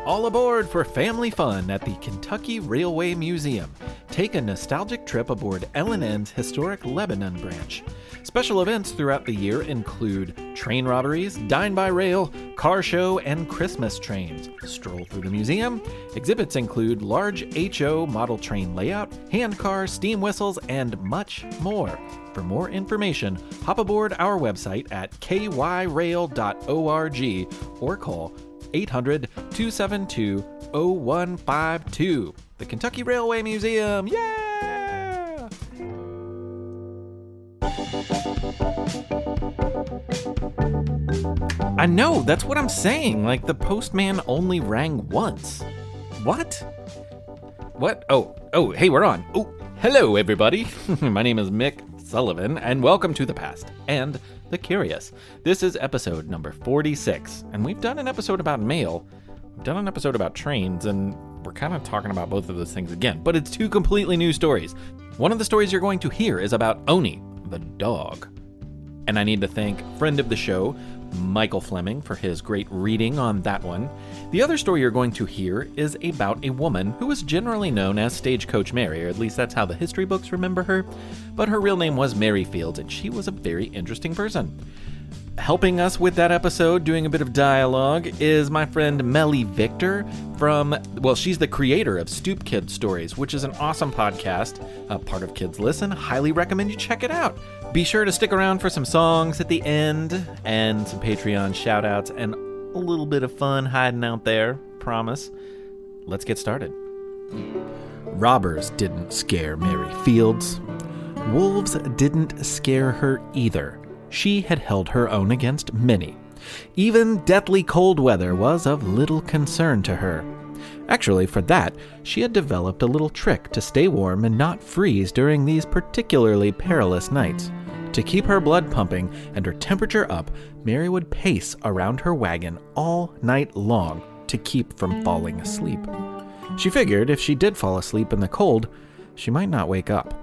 All aboard for family fun at the Kentucky Railway Museum. Take a nostalgic trip aboard L&N's historic Lebanon branch. Special events throughout the year include train robberies, dine by rail, car show, and Christmas trains. Stroll through the museum. Exhibits include large HO model train layout, hand cars, steam whistles, and much more. For more information, hop aboard our website at kyrail.org or call 800-272-0152. The Kentucky Railway Museum. Yeah! I know, that's what I'm saying. Like, the postman only rang once. What? Oh, hey, we're on. Oh, hello, everybody. My name is Mick Sullivan, and welcome to the past and the curious. This is episode number 46, and we've done an episode about mail, we've done an episode about trains, and we're kind of talking about both of those things again, but it's two completely new stories. One of the stories you're going to hear is about Owney, the dog. And I need to thank friend of the show, Michael Fleming, for his great reading on that one. The other story you're going to hear is about a woman who was generally known as Stagecoach Mary, or at least that's how the history books remember her, but her real name was Mary Fields, and she was a very interesting person. Helping us with that episode, doing a bit of dialogue, is my friend Melly Victor she's the creator of Stoopkids Stories, which is an awesome podcast, a part of Kids Listen. Highly recommend you check it out. Be sure to stick around for some songs at the end and some Patreon shout-outs and a little bit of fun hiding out there, promise. Let's get started. Robbers didn't scare Mary Fields. Wolves didn't scare her either. She had held her own against many. Even deathly cold weather was of little concern to her. Actually, for that, she had developed a little trick to stay warm and not freeze during these particularly perilous nights. To keep her blood pumping and her temperature up, Mary would pace around her wagon all night long to keep from falling asleep. She figured if she did fall asleep in the cold, she might not wake up.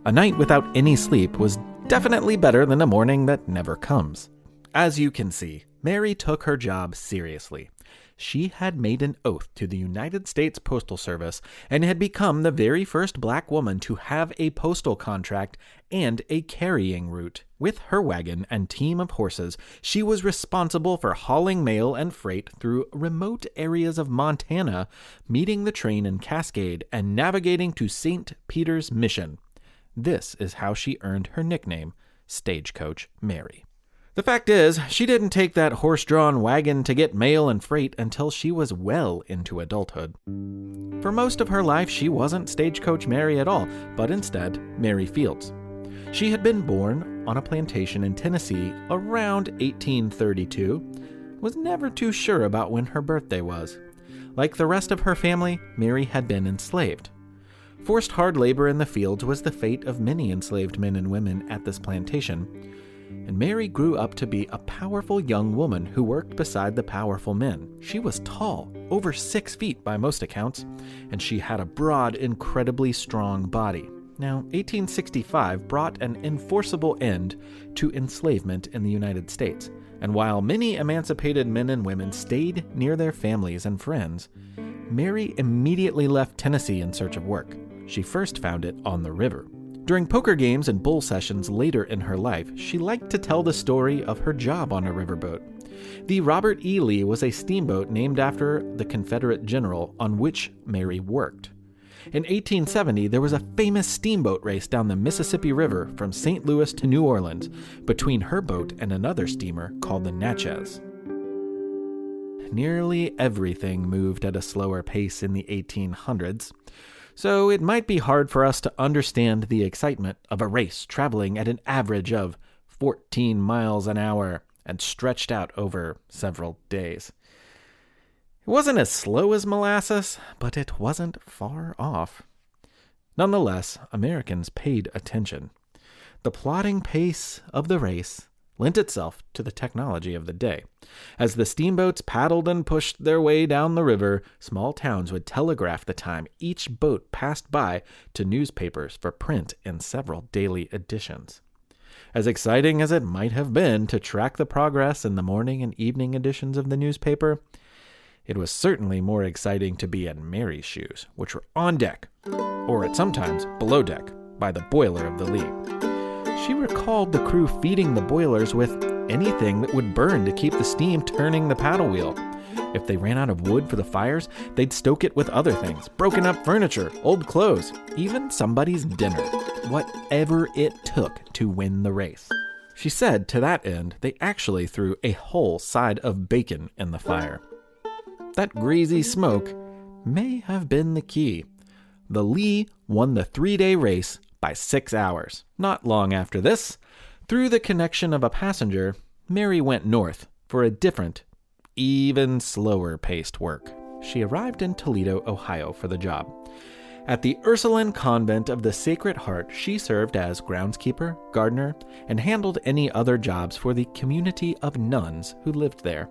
A night without any sleep was definitely better than a morning that never comes. As you can see, Mary took her job seriously. She had made an oath to the United States Postal Service and had become the very first black woman to have a postal contract and a carrying route. With her wagon and team of horses, she was responsible for hauling mail and freight through remote areas of Montana, meeting the train in Cascade, and navigating to St. Peter's Mission. This is how she earned her nickname, Stagecoach Mary. The fact is, she didn't take that horse-drawn wagon to get mail and freight until she was well into adulthood. For most of her life, she wasn't Stagecoach Mary at all, but instead, Mary Fields. She had been born on a plantation in Tennessee around 1832, was never too sure about when her birthday was. Like the rest of her family, Mary had been enslaved. Forced hard labor in the fields was the fate of many enslaved men and women at this plantation, and Mary grew up to be a powerful young woman who worked beside the powerful men. She was tall, over 6 feet by most accounts, and she had a broad, incredibly strong body. Now, 1865 brought an enforceable end to enslavement in the United States, and while many emancipated men and women stayed near their families and friends, Mary immediately left Tennessee in search of work. She first found it on the river. During poker games and bull sessions later in her life, she liked to tell the story of her job on a riverboat. The Robert E. Lee was a steamboat named after the Confederate general on which Mary worked. In 1870, there was a famous steamboat race down the Mississippi River from St. Louis to New Orleans between her boat and another steamer called the Natchez. Nearly everything moved at a slower pace in the 1800s. So it might be hard for us to understand the excitement of a race traveling at an average of 14 miles an hour and stretched out over several days. It wasn't as slow as molasses, but it wasn't far off. Nonetheless, Americans paid attention. The plodding pace of the race lent itself to the technology of the day. As the steamboats paddled and pushed their way down the river, small towns would telegraph the time each boat passed by to newspapers for print in several daily editions. As exciting as it might have been to track the progress in the morning and evening editions of the newspaper, It was certainly more exciting to be in Mary's shoes, which were on deck, or at sometimes below deck, by the boiler of the lee. She recalled the crew feeding the boilers with anything that would burn to keep the steam turning the paddle wheel. If they ran out of wood for the fires, they'd stoke it with other things, broken up furniture, old clothes, even somebody's dinner, whatever it took to win the race. She said to that end, they actually threw a whole side of bacon in the fire. That greasy smoke may have been the key. The Lee won the 3-day race by 6 hours. Not long after this, through the connection of a passenger, Mary went north for a different, even slower-paced work. She arrived in Toledo, Ohio for the job. At the Ursuline Convent of the Sacred Heart, she served as groundskeeper, gardener, and handled any other jobs for the community of nuns who lived there.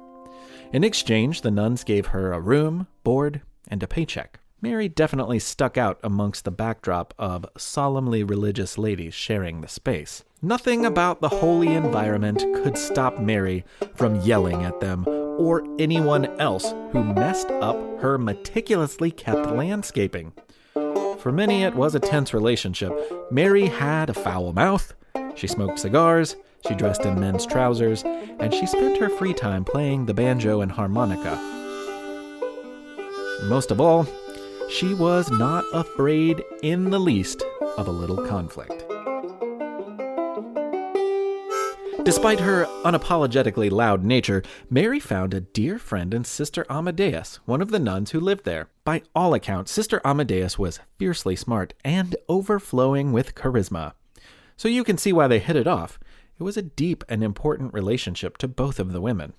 In exchange, the nuns gave her a room, board, and a paycheck. Mary definitely stuck out amongst the backdrop of solemnly religious ladies sharing the space. Nothing about the holy environment could stop Mary from yelling at them or anyone else who messed up her meticulously kept landscaping. For many, it was a tense relationship. Mary had a foul mouth, she smoked cigars, she dressed in men's trousers, and she spent her free time playing the banjo and harmonica. Most of all, she was not afraid in the least of a little conflict. Despite her unapologetically loud nature, Mary found a dear friend in Sister Amadeus, one of the nuns who lived there. By all accounts, Sister Amadeus was fiercely smart and overflowing with charisma. So you can see why they hit it off. It was a deep and important relationship to both of the women.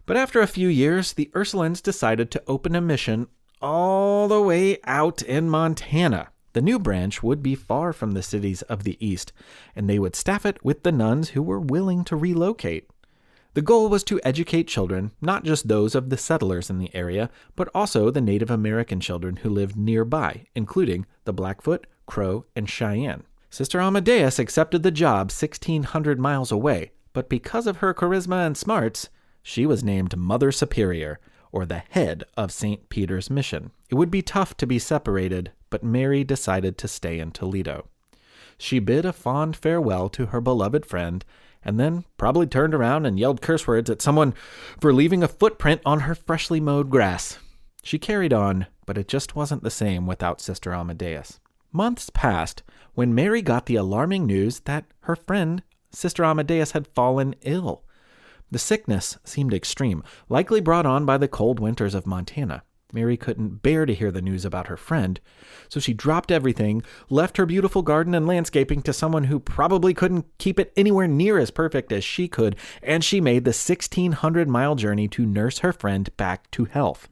But after a few years, the Ursulines decided to open a mission all the way out in Montana. The new branch would be far from the cities of the East, and they would staff it with the nuns who were willing to relocate. The goal was to educate children, not just those of the settlers in the area, but also the Native American children who lived nearby, including the Blackfoot, Crow, and Cheyenne. Sister Amadeus accepted the job 1,600 miles away, but because of her charisma and smarts, she was named Mother Superior, or the head of St. Peter's Mission. It would be tough to be separated, but Mary decided to stay in Toledo. She bid a fond farewell to her beloved friend, and then probably turned around and yelled curse words at someone for leaving a footprint on her freshly mowed grass. She carried on, but it just wasn't the same without Sister Amadeus. Months passed when Mary got the alarming news that her friend, Sister Amadeus, had fallen ill. The sickness seemed extreme, likely brought on by the cold winters of Montana. Mary couldn't bear to hear the news about her friend, so she dropped everything, left her beautiful garden and landscaping to someone who probably couldn't keep it anywhere near as perfect as she could, and she made the 1,600-mile journey to nurse her friend back to health.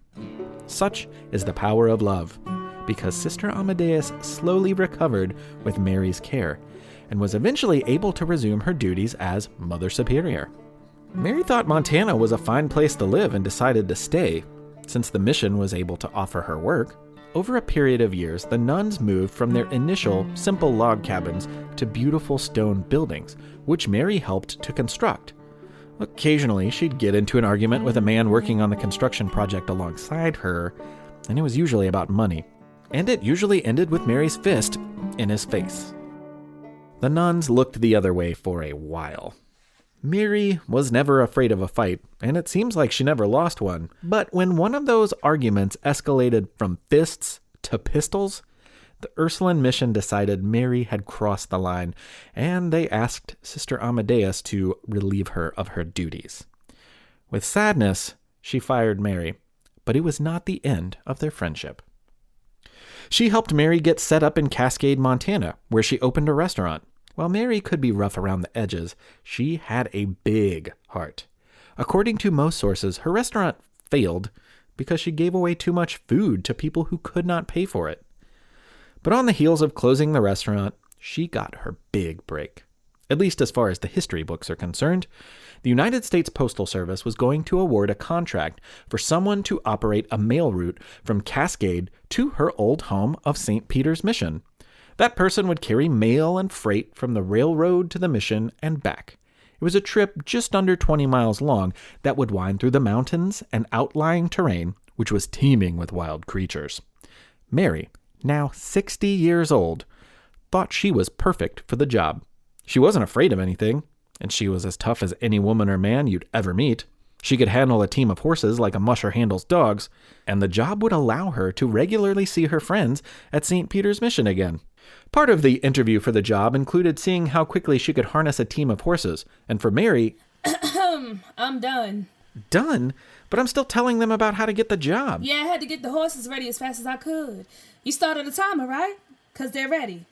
Such is the power of love, because Sister Amadeus slowly recovered with Mary's care, and was eventually able to resume her duties as Mother Superior. Mary thought Montana was a fine place to live and decided to stay, since the mission was able to offer her work. Over a period of years, the nuns moved from their initial simple log cabins to beautiful stone buildings, which Mary helped to construct. Occasionally, she'd get into an argument with a man working on the construction project alongside her, and it was usually about money. And it usually ended with Mary's fist in his face. The nuns looked the other way for a while. Mary was never afraid of a fight, and it seems like she never lost one. But when one of those arguments escalated from fists to pistols, the Ursuline mission decided Mary had crossed the line, and they asked Sister Amadeus to relieve her of her duties. With sadness, she fired Mary, but it was not the end of their friendship. She helped Mary get set up in Cascade, Montana, where she opened a restaurant. While Mary could be rough around the edges, she had a big heart. According to most sources, her restaurant failed because she gave away too much food to people who could not pay for it. But on the heels of closing the restaurant, she got her big break. At least as far as the history books are concerned. The United States Postal Service was going to award a contract for someone to operate a mail route from Cascade to her old home of St. Peter's Mission. That person would carry mail and freight from the railroad to the mission and back. It was a trip just under 20 miles long that would wind through the mountains and outlying terrain, which was teeming with wild creatures. Mary, now 60 years old, thought she was perfect for the job. She wasn't afraid of anything, and she was as tough as any woman or man you'd ever meet. She could handle a team of horses like a musher handles dogs, and the job would allow her to regularly see her friends at St. Peter's Mission again. Part of the interview for the job included seeing how quickly she could harness a team of horses, and for Mary... I'm done. Done? But I'm still telling them about how to get the job. Yeah, I had to get the horses ready as fast as I could. You started a timer, right? 'Cause they're ready.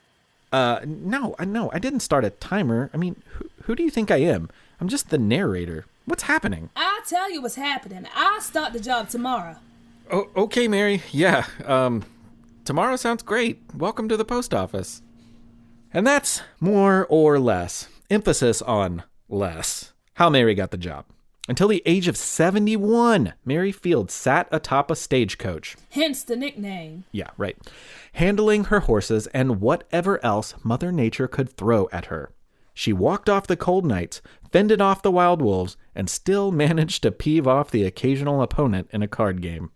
No, I didn't start a timer. I mean, who do you think I am? I'm just the narrator. What's happening? I'll tell you what's happening. I'll start the job tomorrow. Oh, okay, Mary. Yeah, tomorrow sounds great. Welcome to the post office. And that's more or less, emphasis on less, how Mary got the job. Until the age of 71, Mary Field sat atop a stagecoach. Hence the nickname. Yeah, right. Handling her horses and whatever else Mother Nature could throw at her. She walked off the cold nights, fended off the wild wolves, and still managed to peeve off the occasional opponent in a card game.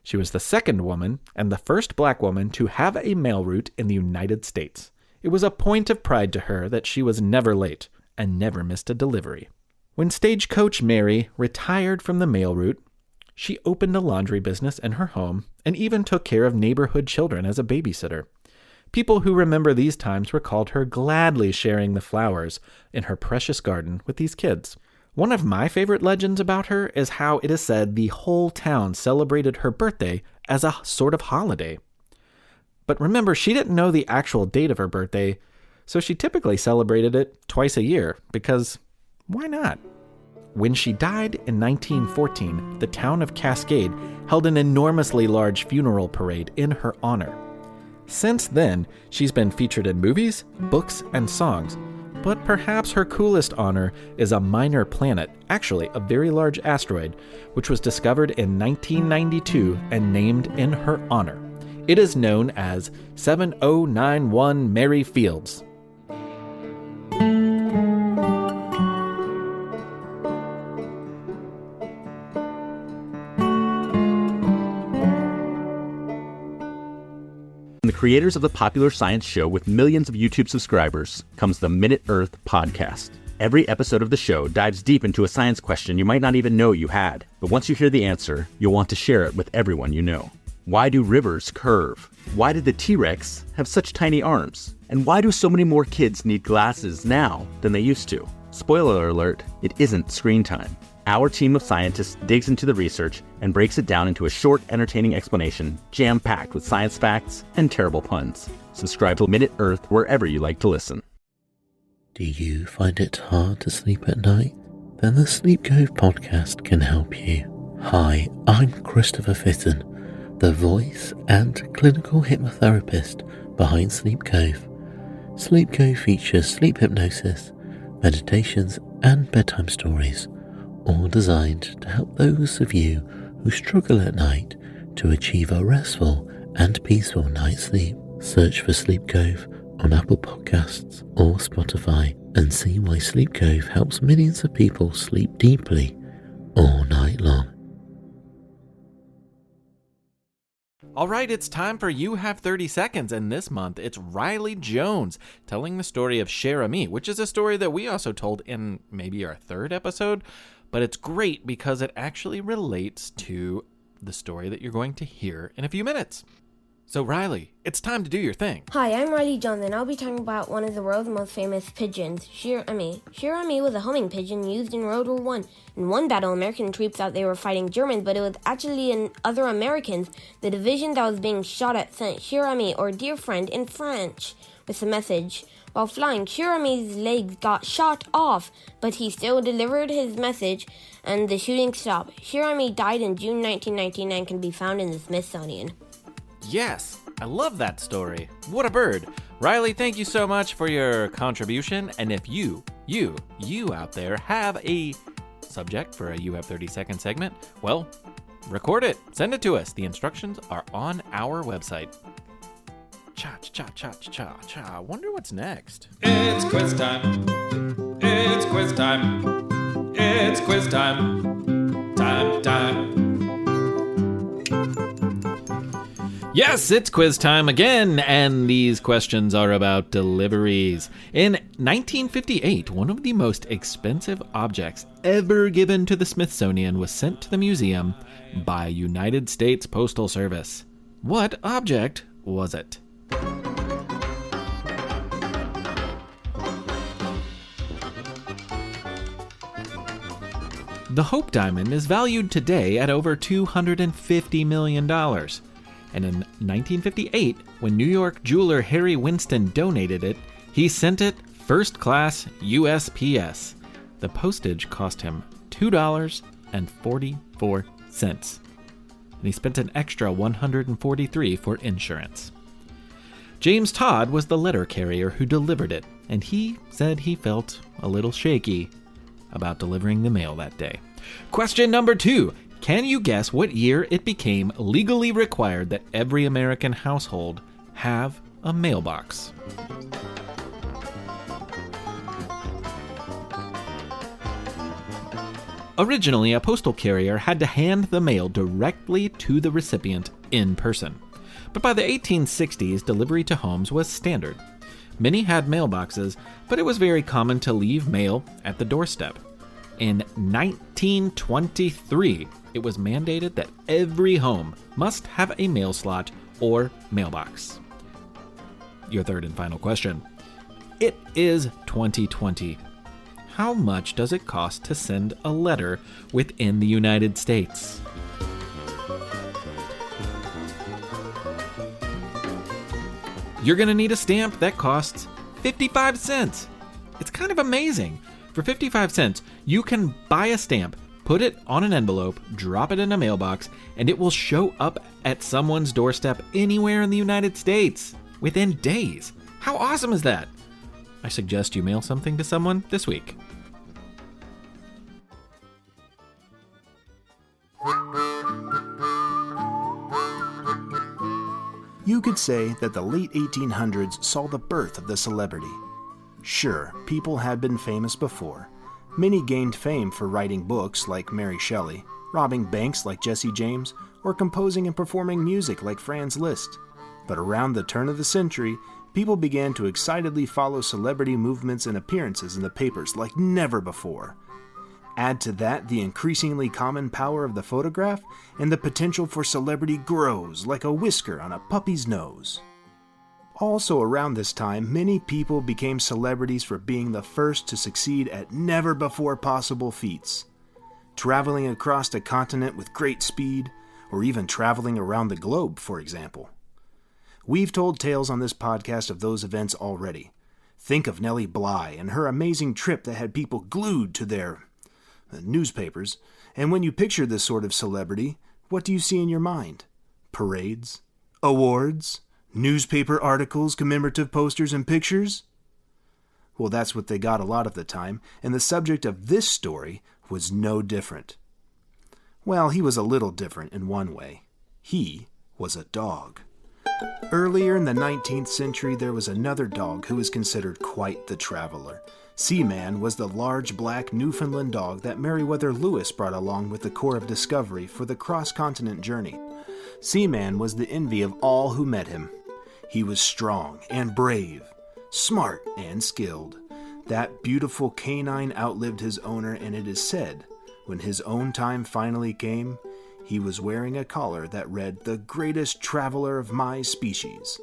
She was the second woman and the first black woman to have a mail route in the United States. It was a point of pride to her that she was never late and never missed a delivery. When Stagecoach Mary retired from the mail route, she opened a laundry business in her home and even took care of neighborhood children as a babysitter. People who remember these times recalled her gladly sharing the flowers in her precious garden with these kids. One of my favorite legends about her is how it is said the whole town celebrated her birthday as a sort of holiday. But remember, she didn't know the actual date of her birthday, so she typically celebrated it twice a year, because why not? When she died in 1914, the town of Cascade held an enormously large funeral parade in her honor. Since then, she's been featured in movies, books, and songs, but perhaps her coolest honor is a minor planet, actually a very large asteroid, which was discovered in 1992 and named in her honor. It is known as 7091 Mary Fields. From the creators of the popular science show with millions of YouTube subscribers comes the Minute Earth podcast. Every episode of the show dives deep into a science question you might not even know you had. But once you hear the answer, you'll want to share it with everyone you know. Why do rivers curve? Why did the T-Rex have such tiny arms? And why do so many more kids need glasses now than they used to? Spoiler alert, it isn't screen time. Our team of scientists digs into the research and breaks it down into a short, entertaining explanation, jam-packed with science facts and terrible puns. Subscribe to Minute Earth wherever you like to listen. Do you find it hard to sleep at night? Then the Sleep Cove podcast can help you. Hi, I'm Christopher Fitton, the voice and clinical hypnotherapist behind Sleep Cove. Sleep Cove features sleep hypnosis, meditations, and bedtime stories, all designed to help those of you who struggle at night to achieve a restful and peaceful night's sleep. Search for Sleep Cove on Apple Podcasts or Spotify and see why Sleep Cove helps millions of people sleep deeply all night long. All right, it's time for You Have 30 Seconds, and this month it's Riley Jones telling the story of Cher Ami, which is a story that we also told in maybe our third episode, but it's great because it actually relates to the story that you're going to hear in a few minutes. So Riley, it's time to do your thing. Hi, I'm Riley Jones, and I'll be talking about one of the world's most famous pigeons, Cher Ami. Cher Ami was a homing pigeon used in World War I. In one battle, American troops thought they were fighting Germans, but it was actually other Americans. The division that was being shot at sent Cher Ami, or dear friend, in French, with a message. While flying, Cher Ami's legs got shot off, but he still delivered his message, and the shooting stopped. Cher Ami died in June 1919 and can be found in the Smithsonian. Yes, I love that story. What a bird. Riley, thank you so much for your contribution. And if you out there have a subject for a You Have 30 Second segment, well, record it. Send it to us. The instructions are on our website. Cha-cha-cha-cha-cha-cha. Wonder what's next. It's quiz time. It's quiz time. It's quiz time. Time. Yes, it's quiz time again, and these questions are about deliveries. In 1958, one of the most expensive objects ever given to the Smithsonian was sent to the museum by United States Postal Service. What object was it? The Hope Diamond is valued today at over $250 million. And in 1958, when New York jeweler Harry Winston donated it, he sent it first class USPS. The postage cost him $2.44. And he spent an extra $143 for insurance. James Todd was the letter carrier who delivered it, and he said he felt a little shaky about delivering the mail that day. Question number 2. Can you guess what year it became legally required that every American household have a mailbox? Originally, a postal carrier had to hand the mail directly to the recipient in person. But by the 1860s, delivery to homes was standard. Many had mailboxes, but it was very common to leave mail at the doorstep. In 1923, it was mandated that every home must have a mail slot or mailbox. Your third and final question. It is 2020. How much does it cost to send a letter within the United States? You're going to need a stamp that costs 55 cents. It's kind of amazing. For 55 cents, you can buy a stamp, put it on an envelope, drop it in a mailbox, and it will show up at someone's doorstep anywhere in the United States within days. How awesome is that? I suggest you mail something to someone this week. You could say that the late 1800s saw the birth of the celebrity. Sure, people had been famous before. Many gained fame for writing books like Mary Shelley, robbing banks like Jesse James, or composing and performing music like Franz Liszt. But around the turn of the century, people began to excitedly follow celebrity movements and appearances in the papers like never before. Add to that the increasingly common power of the photograph, and the potential for celebrity grows like a whisker on a puppy's nose. Also around this time, many people became celebrities for being the first to succeed at never-before-possible feats. Traveling across a continent with great speed, or even traveling around the globe, for example. We've told tales on this podcast of those events already. Think of Nellie Bly and her amazing trip that had people glued to their newspapers. And when you picture this sort of celebrity, what do you see in your mind? Parades? Awards? Newspaper articles, commemorative posters, and pictures? Well, that's what they got a lot of the time, and the subject of this story was no different. Well, he was a little different in one way. He was a dog. Earlier in the 19th century, there was another dog who was considered quite the traveler. Seaman was the large black Newfoundland dog that Meriwether Lewis brought along with the Corps of Discovery for the cross-continent journey. Seaman was the envy of all who met him. He was strong and brave, smart and skilled. That beautiful canine outlived his owner, and it is said, when his own time finally came, he was wearing a collar that read, "The greatest traveler of my species."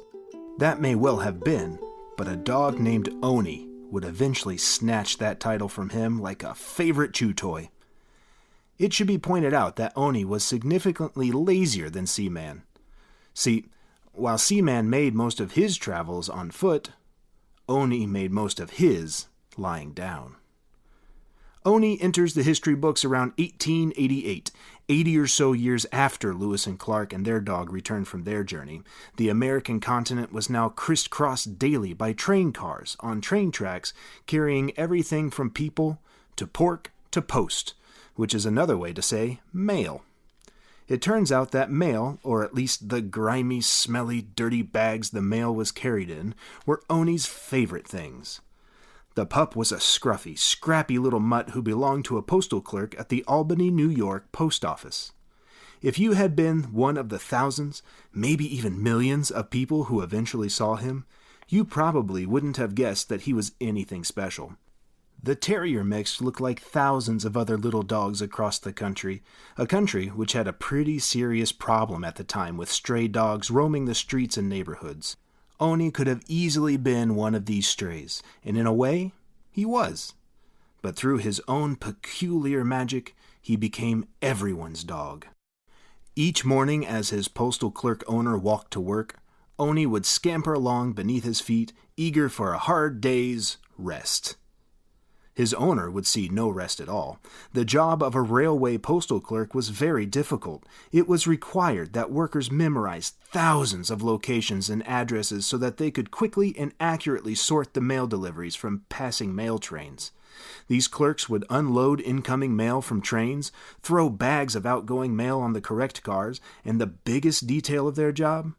That may well have been, but a dog named Owney would eventually snatch that title from him like a favorite chew toy. It should be pointed out that Owney was significantly lazier than Seaman. See, while Seaman made most of his travels on foot, Owney made most of his lying down. Owney enters the history books around 1888, 80 or so years after Lewis and Clark and their dog returned from their journey. The American continent was now crisscrossed daily by train cars on train tracks carrying everything from people to pork to post, which is another way to say mail. It turns out that mail, or at least the grimy, smelly, dirty bags the mail was carried in, were Owney's favorite things. The pup was a scruffy, scrappy little mutt who belonged to a postal clerk at the Albany, New York post office. If you had been one of the thousands, maybe even millions of people who eventually saw him, you probably wouldn't have guessed that he was anything special. The terrier mix looked like thousands of other little dogs across the country, a country which had a pretty serious problem at the time with stray dogs roaming the streets and neighborhoods. Owney could have easily been one of these strays, and in a way, he was. But through his own peculiar magic, he became everyone's dog. Each morning as his postal clerk owner walked to work, Owney would scamper along beneath his feet, eager for a hard day's rest. His owner would see no rest at all. The job of a railway postal clerk was very difficult. It was required that workers memorize thousands of locations and addresses so that they could quickly and accurately sort the mail deliveries from passing mail trains. These clerks would unload incoming mail from trains, throw bags of outgoing mail on the correct cars, and the biggest detail of their job?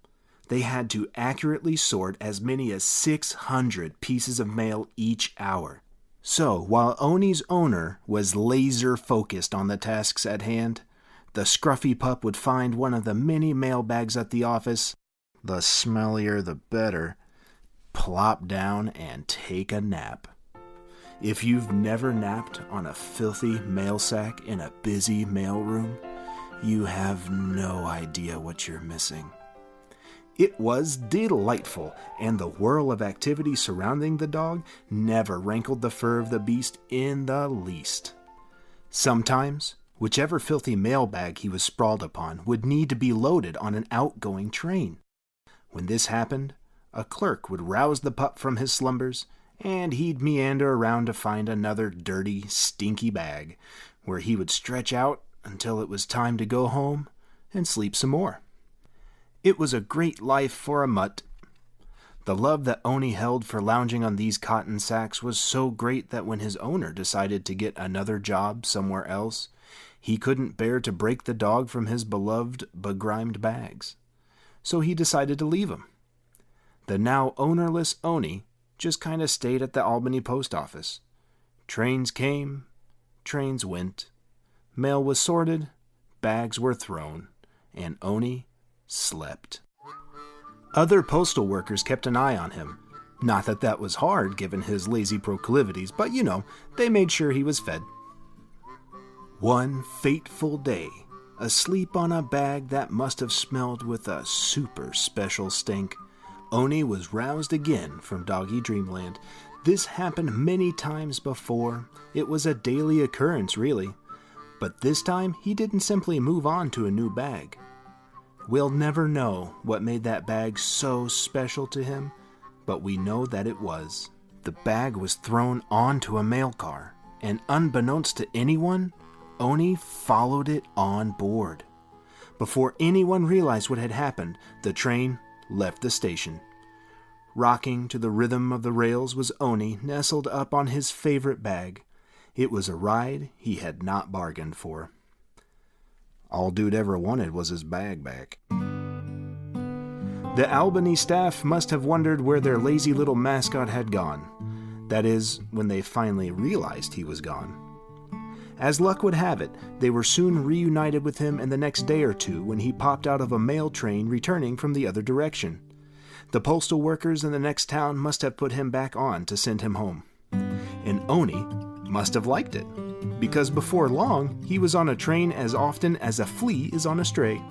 They had to accurately sort as many as 600 pieces of mail each hour. So, while Owney's owner was laser-focused on the tasks at hand, the scruffy pup would find one of the many mail bags at the office, the smellier the better, plop down and take a nap. If you've never napped on a filthy mail sack in a busy mailroom, you have no idea what you're missing. It was delightful, and the whirl of activity surrounding the dog never rankled the fur of the beast in the least. Sometimes, whichever filthy mailbag he was sprawled upon would need to be loaded on an outgoing train. When this happened, a clerk would rouse the pup from his slumbers, and he'd meander around to find another dirty, stinky bag, where he would stretch out until it was time to go home and sleep some more. It was a great life for a mutt. The love that Owney held for lounging on these cotton sacks was so great that when his owner decided to get another job somewhere else, he couldn't bear to break the dog from his beloved, begrimed bags. So he decided to leave him. The now ownerless Owney just kind of stayed at the Albany post office. Trains came, trains went. Mail was sorted, bags were thrown, and Owney slept. Other postal workers kept an eye on him. Not that that was hard given his lazy proclivities, but they made sure he was fed. One fateful day, asleep on a bag that must have smelled with a super special stink, Owney was roused again from doggy dreamland. This happened many times before. It was a daily occurrence, really. But this time, he didn't simply move on to a new bag. We'll never know what made that bag so special to him, but we know that it was. The bag was thrown onto a mail car, and unbeknownst to anyone, Owney followed it on board. Before anyone realized what had happened, the train left the station. Rocking to the rhythm of the rails was Owney, nestled up on his favorite bag. It was a ride he had not bargained for. All dude ever wanted was his bag back. The Albany staff must have wondered where their lazy little mascot had gone. That is, when they finally realized he was gone. As luck would have it, they were soon reunited with him in the next day or two when he popped out of a mail train returning from the other direction. The postal workers in the next town must have put him back on to send him home. And Owney must have liked it, because before long, he was on a train as often as a flea is on a stray.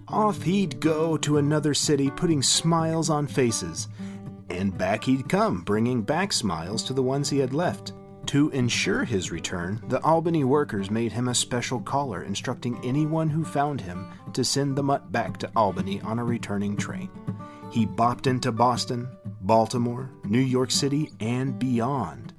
Off he'd go to another city, putting smiles on faces, and back he'd come, bringing back smiles to the ones he had left. To ensure his return, the Albany workers made him a special caller, instructing anyone who found him to send the mutt back to Albany on a returning train. He bopped into Boston, Baltimore, New York City, and beyond.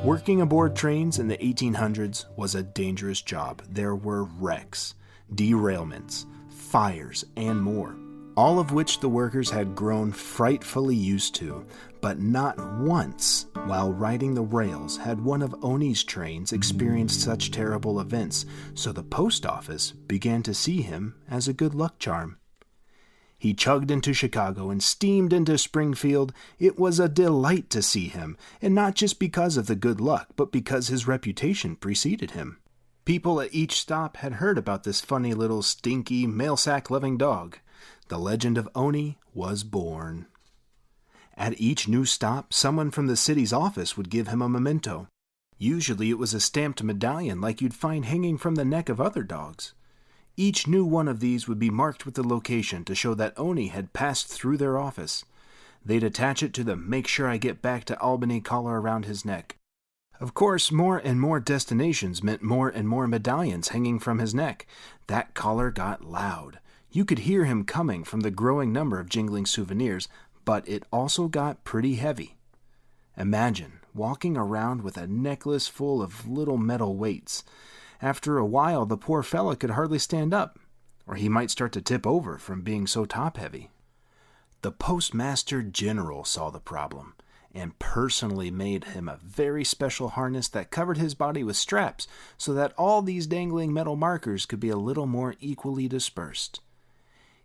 Working aboard trains in the 1800s was a dangerous job. There were wrecks, derailments, fires, and more, all of which the workers had grown frightfully used to. But not once, while riding the rails, had one of Owney's trains experienced such terrible events, so the post office began to see him as a good luck charm. He chugged into Chicago and steamed into Springfield. It was a delight to see him, and not just because of the good luck, but because his reputation preceded him. People at each stop had heard about this funny little stinky, mail-sack-loving dog. The legend of Owney was born. At each new stop, someone from the city's office would give him a memento. Usually it was a stamped medallion like you'd find hanging from the neck of other dogs. Each new one of these would be marked with the location to show that Owney had passed through their office. They'd attach it to the "Make sure I get back to Albany" collar around his neck. Of course, more and more destinations meant more and more medallions hanging from his neck. That collar got loud. You could hear him coming from the growing number of jingling souvenirs, but it also got pretty heavy. Imagine walking around with a necklace full of little metal weights. After a while, the poor fella could hardly stand up, or he might start to tip over from being so top-heavy. The Postmaster General saw the problem, and personally made him a very special harness that covered his body with straps so that all these dangling metal markers could be a little more equally dispersed.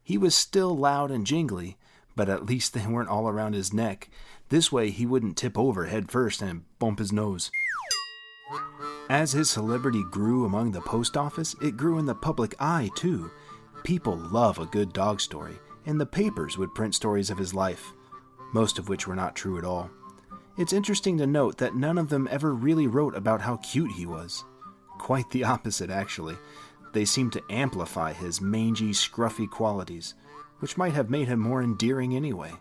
He was still loud and jingly, but at least they weren't all around his neck. This way he wouldn't tip over head first and bump his nose. As his celebrity grew among the post office, it grew in the public eye too. People love a good dog story, and the papers would print stories of his life, most of which were not true at all. It's interesting to note that none of them ever really wrote about how cute he was. Quite the opposite, actually. They seemed to amplify his mangy, scruffy qualities, which might have made him more endearing anyway.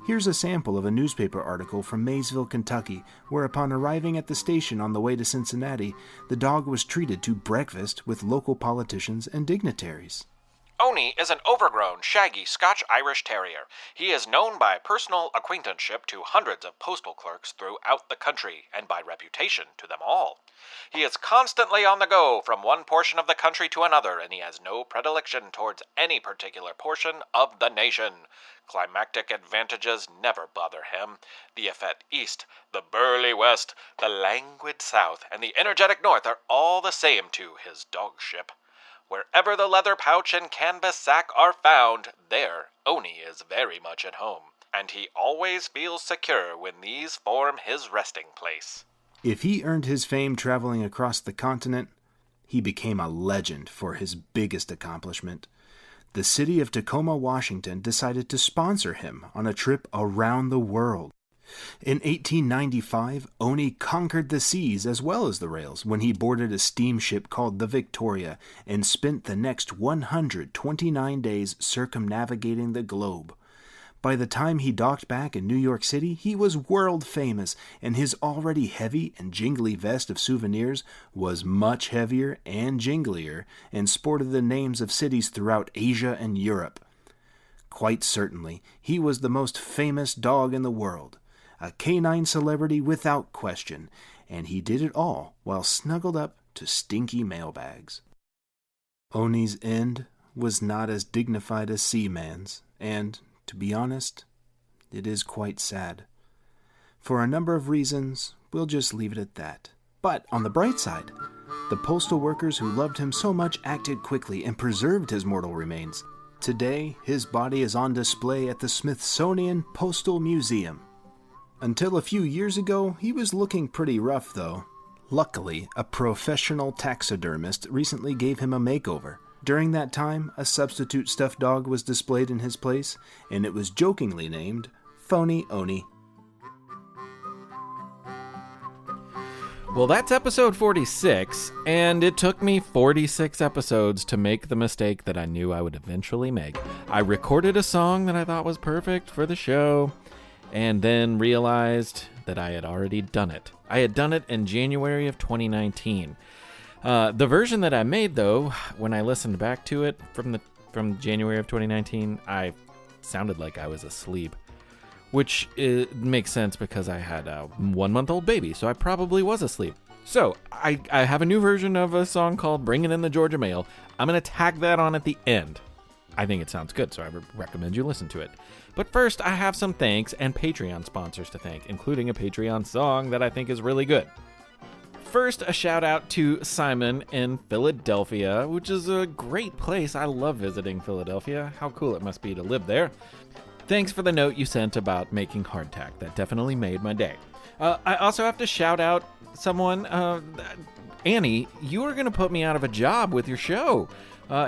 Here's a sample of a newspaper article from Maysville, Kentucky, where upon arriving at the station on the way to Cincinnati, the dog was treated to breakfast with local politicians and dignitaries. Owney is an overgrown, shaggy Scotch-Irish Terrier. He is known by personal acquaintanceship to hundreds of postal clerks throughout the country, and by reputation to them all. He is constantly on the go from one portion of the country to another, and he has no predilection towards any particular portion of the nation. Climactic advantages never bother him. The effete East, the burly West, the languid South, and the energetic North are all the same to his dogship. Wherever the leather pouch and canvas sack are found, there Owney is very much at home, and he always feels secure when these form his resting place. If he earned his fame traveling across the continent, he became a legend for his biggest accomplishment. The city of Tacoma, Washington decided to sponsor him on a trip around the world. In 1895, Owney conquered the seas as well as the rails when he boarded a steamship called the Victoria and spent the next 129 days circumnavigating the globe. By the time he docked back in New York City, he was world famous, and his already heavy and jingly vest of souvenirs was much heavier and jinglier and sported the names of cities throughout Asia and Europe. Quite certainly, he was the most famous dog in the world. A canine celebrity without question, and he did it all while snuggled up to stinky mailbags. Owney's end was not as dignified as Seaman's, and, to be honest, it is quite sad. For a number of reasons, we'll just leave it at that. But on the bright side, the postal workers who loved him so much acted quickly and preserved his mortal remains. Today, his body is on display at the Smithsonian Postal Museum. Until a few years ago, he was looking pretty rough, though. Luckily, a professional taxidermist recently gave him a makeover. During that time, a substitute stuffed dog was displayed in his place, and it was jokingly named Phony Owney. Well, that's episode 46, and it took me 46 episodes to make the mistake that I knew I would eventually make. I recorded a song that I thought was perfect for the show, and then realized that I had already done it. I had done it in January of 2019. The version that I made, though, when I listened back to it from January of 2019, I sounded like I was asleep, which makes sense because I had a 1-month-old baby, so I probably was asleep. So I have a new version of a song called Bringin' in the Georgia Mail. I'm going to tag that on at the end. I think it sounds good, so I recommend you listen to it. But first, I have some thanks and Patreon sponsors to thank, including a Patreon song that I think is really good. First, a shout out to Simon in Philadelphia, which is a great place. I love visiting Philadelphia. How cool it must be to live there. Thanks for the note you sent about making hardtack. That definitely made my day. I also have to shout out someone, Annie, you are going to put me out of a job with your show.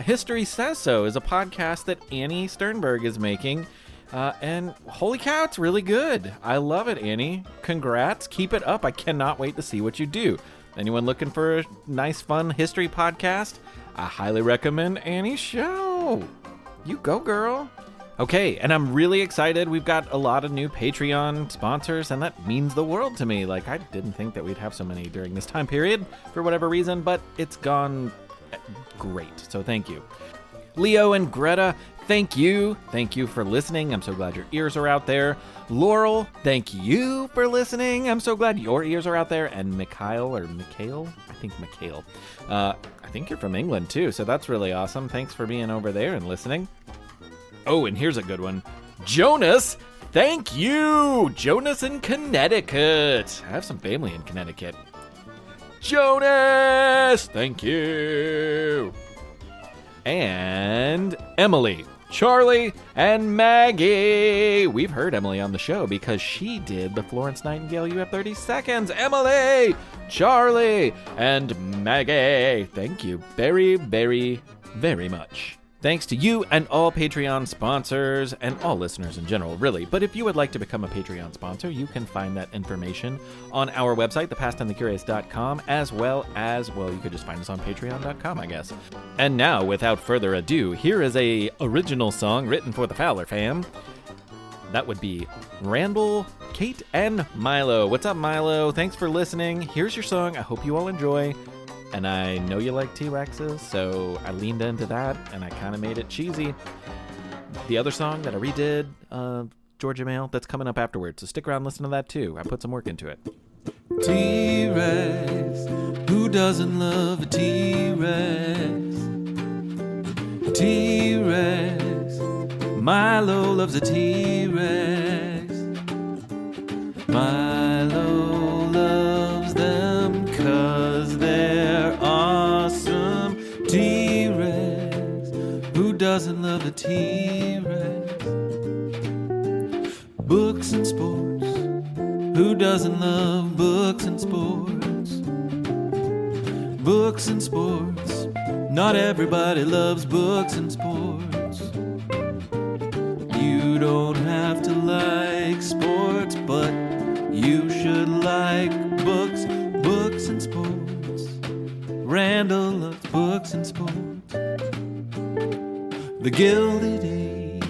History Says So is a podcast that Annie Sternberg is making. And holy cow, it's really good. I love it, Annie. Congrats. Keep it up. I cannot wait to see what you do. Anyone looking for a nice, fun history podcast? I highly recommend Annie's show. You go, girl. Okay, and I'm really excited. We've got a lot of new Patreon sponsors, and that means the world to me. Like, I didn't think that we'd have so many during this time period for whatever reason, but it's gone great. So thank you. Leo and Greta, thank you. Thank you for listening. I'm so glad your ears are out there. Laurel, thank you for listening. I'm so glad your ears are out there. And Mikhail, I think Mikhail. I think you're from England too, so that's really awesome. Thanks for being over there and listening. Oh, and here's a good one. Jonas, thank you. Jonas in Connecticut. I have some family in Connecticut. Jonas, thank you. And Emily, Charlie, and Maggie. We've heard Emily on the show because she did the Florence Nightingale You Have 30 Seconds. Emily, Charlie, and Maggie. Thank you very, very, very much. Thanks to you and all Patreon sponsors and all listeners in general, really. But if you would like to become a Patreon sponsor, you can find that information on our website, thepastandthecurious.com, as well as, well, you could just find us on patreon.com, I guess. And now, without further ado, here is a original song written for the Fowler fam. That would be Randall, Kate, and Milo. What's up, Milo? Thanks for listening. Here's your song. I hope you all enjoy. And I know you like T-Rexes, so I leaned into that, and I kind of made it cheesy. The other song that I redid, Georgia Mail, that's coming up afterwards, so stick around and listen to that too. I put some work into it. T-Rex, who doesn't love a T-Rex? T-Rex, Milo loves a T-Rex. Milo loves them 'cause they're awesome. T-Rex, who doesn't love a T-Rex? Books and sports, who doesn't love books and sports? Books and sports, not everybody loves books and sports. You don't have to like sports, but you should like books, books and sports. Randall loves books and sports. The Gilded Age,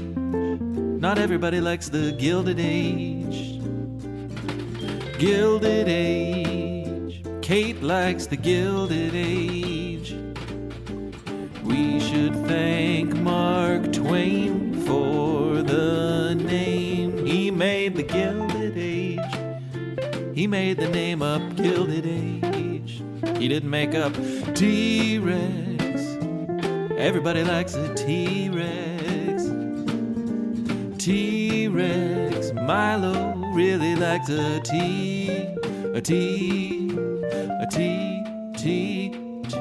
not everybody likes the Gilded Age. Gilded Age, Kate likes the Gilded Age. We should thank Mark Twain for the name. He made the Gilded Age. He made the name up, Gilded Age. He didn't make up T-Rex. Everybody likes a T-Rex. T-Rex, Milo really likes a T. A T. A T. T. T.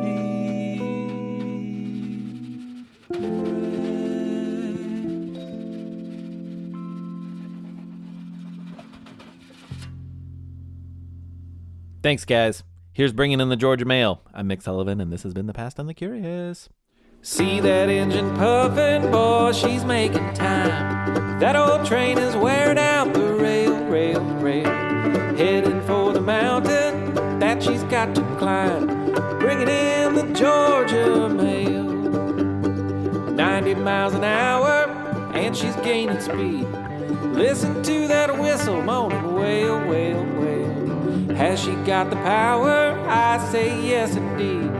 Thanks, guys. Here's Bringing in the Georgia Mail. I'm Mick Sullivan, and this has been The Past and the Curious. See that engine puffin', boy, she's making time. That old train is wearing out the rail. Heading for the mountain that she's got to climb. Bringing in the Georgia Mail. 90 miles an hour, and she's gaining speed. Listen to that whistle moaning, wail, wail, wail. Has she got the power? I say yes, indeed.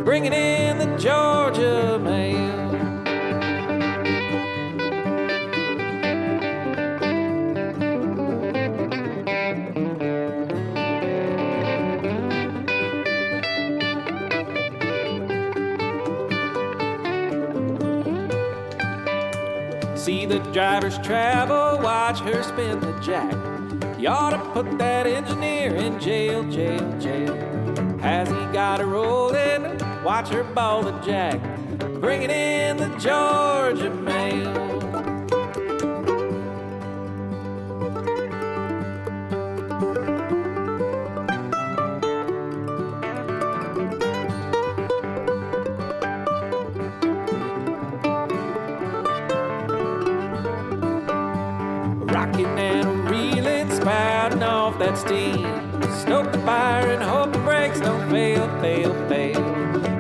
Bringing in the Georgia Mail. See the drivers travel, watch her spin the jack. You ought to put that engineer in jail, jail, jail. Has he got her rolling? Watch her ball the jack, bringing in the Georgia mail. Rocking and reeling, spouting off that steam. Stoke the fire and hope the brakes don't fail.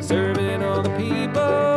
Serving all the people